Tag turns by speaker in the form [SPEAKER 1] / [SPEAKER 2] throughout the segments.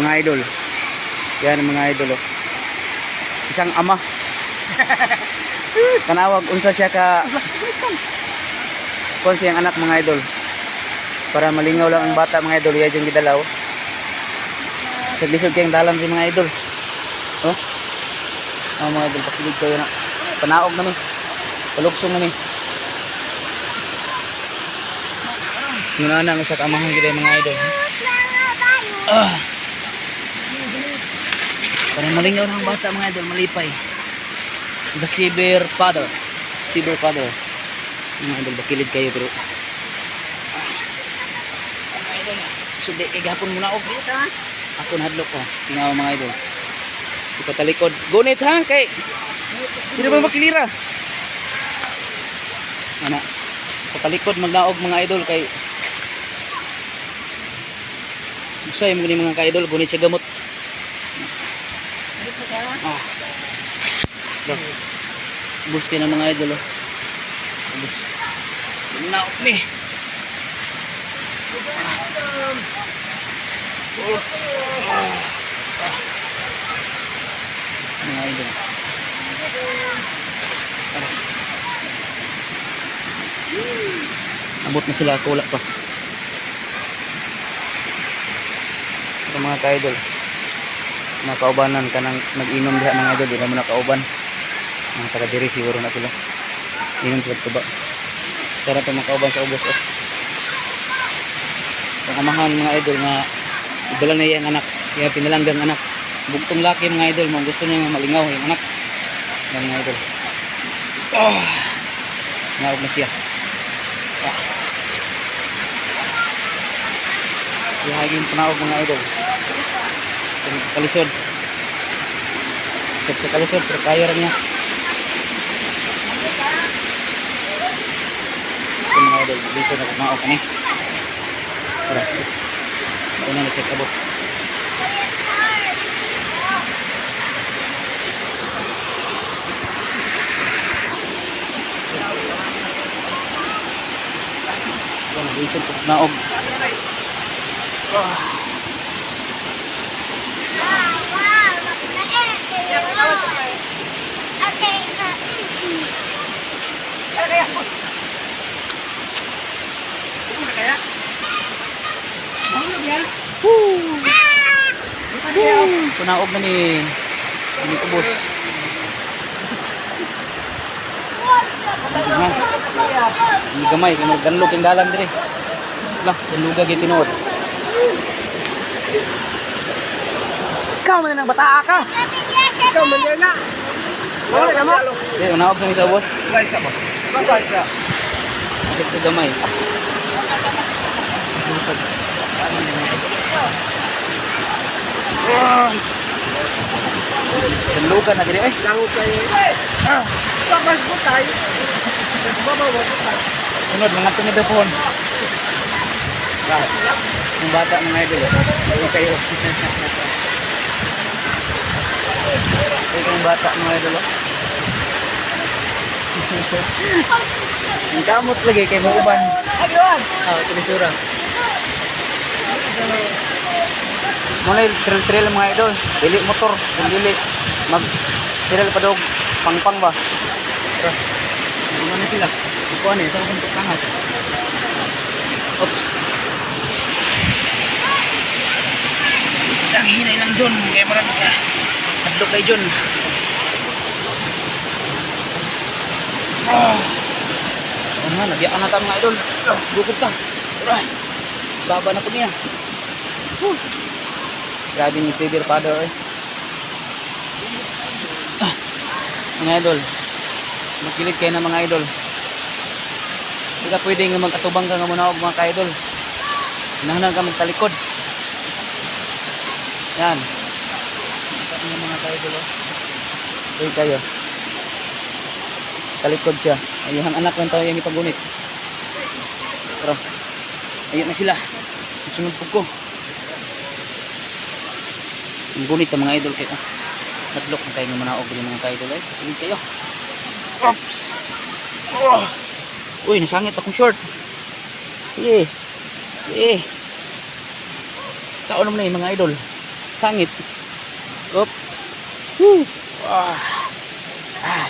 [SPEAKER 1] mga idol. Yan mga idol oh. Isang ama. Kanawag unsa siya ka kon siyang anak mga idol. Para malingaw lang ang bata mga idol, iya yung gidalaw. Sa lisod kayong dalan rin mga idol. Oh. Mga idol, pakilig kayo na. Panaog na ni. Paluksong na ni. Ngunana sa kamahan kita mga idol. Para malingaw ng bata mga idol, malipay. The Cyber Father. Cyber Father. Mga idol, bakilid kayo pero so di kay gapon muna og ako nahadlok ko. Tingnan mga idol. Ipatalikod. Gunit ha kay hindi ba makilira. Ana. Ipatalikod magnaog mga idol kay usay mo ni mga ka-idol gunit sa gamot. Ah. Bus kay na mga idol oh. Bus. Naog ni. Mga idol. Abot na sila, wala pa. Ito mga ka-idol. Mga kaubanan ka nang nag-inom diha mga idol, di na mo nakauban. Mga taga-diri siguro na sila. Inom sila ito ba? Tara ito mga kauban sa ubos. Ang amahan mga idol na idala na yung anak, kaya pinalanggang anak. Bugtong laki mga idol, mo gusto niya malingaw yung anak. Yan mga idol. Naog na siya. Ihagin panaog mga idol. Kalisod. Sa kalisod, pero kaya rin niya. Ito mga idol, kalisod na panaog ka niya. Tara. Ito na nasa kabot. Ito na, kalisod na panaog. Punaog na ni kubos. Hindi gamay, ganlog yung dalan dire. Lah, ganluga gid tinuod. Ikaw man nang bata ka. Ikaw man na. Wala ka mo. Eh, unaog na ni kubos. Guys, ka ba? Bakit ka? Ito gamay. Ganlugan na dire ay. Langot kayo. Sabas mo tayo. Babaw mo tayo. Sunod mga tumidopon. Yung bata mga idol. Hindi kayo. Ito yung bata mga idol. Ang kamot lagi kay mo uban. Ayun. Tulisura. Muna yung trail mga idol. Dili motor. Dili. Mag-trail pa daw. Pang-pang ba? Ano na sila? Ikuha na. Saan kong tukangas? Oops. Ang hinay lang dun. Kaya marami ka. Hadlok kay John. Ano nga, nabiyakan na tayo mga idol. Bukod ka. Baba na po niya. Grabe ni Cyber Father eh. Mga idol, magkilit kayo na mga idol. Hindi ka pwede nga mag-atubang ka nga muna mga ka-idol. Hinahanang ka magtalikod. Yan. Ito nga mga ka-idol oh. Pwede kayo. Talikod siya. Ayun ang anak ng tao yung ipagunit. Pero ayun na sila. Sunod po ko. Ang gunit ang mga idol kayo. Natlok na kayo ng manaog ng mga ka-idol ay. Tingin kayo. Oops. Uy, nasangit akong short. Sige. Sige. Taon naman na yung mga idol. Sangit. Up. Woo.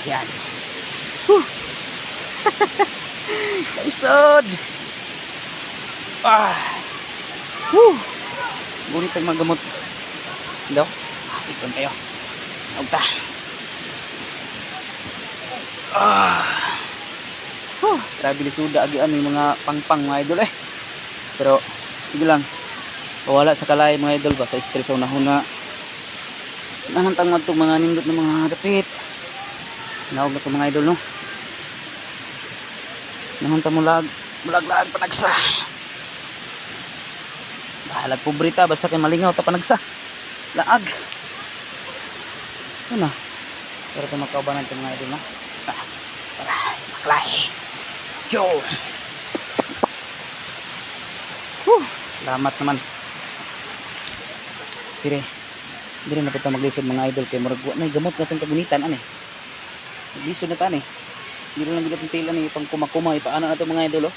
[SPEAKER 1] Yan. Woo. Kaisod. Woo. Ngunit ang magamot. Daw. Ipon kayo. Nagta. Grabe lisuda agi ano yung mga pangpang mga idol eh. Pero sige lang. Wala sa kalay mga idol ba sa stress o nahuna. Nahantang man itong mga nindot ng mga dapit. Naog na itong mga idol no. Nahantang mo lag panagsa. Bahalag pobrita basta kay malingaw ta panagsa. Laag. Ano? Pero ito makaubanan itong mga idol no. Tara, maklay. Let's go. Salamat naman. Dire na kita maglisod mga idol kay murag na gamot na itong kagunitan ani. Maglisod na ta ni. Hindi lang gid tila ni pang kumakuma ipaana na ito mga idol oh.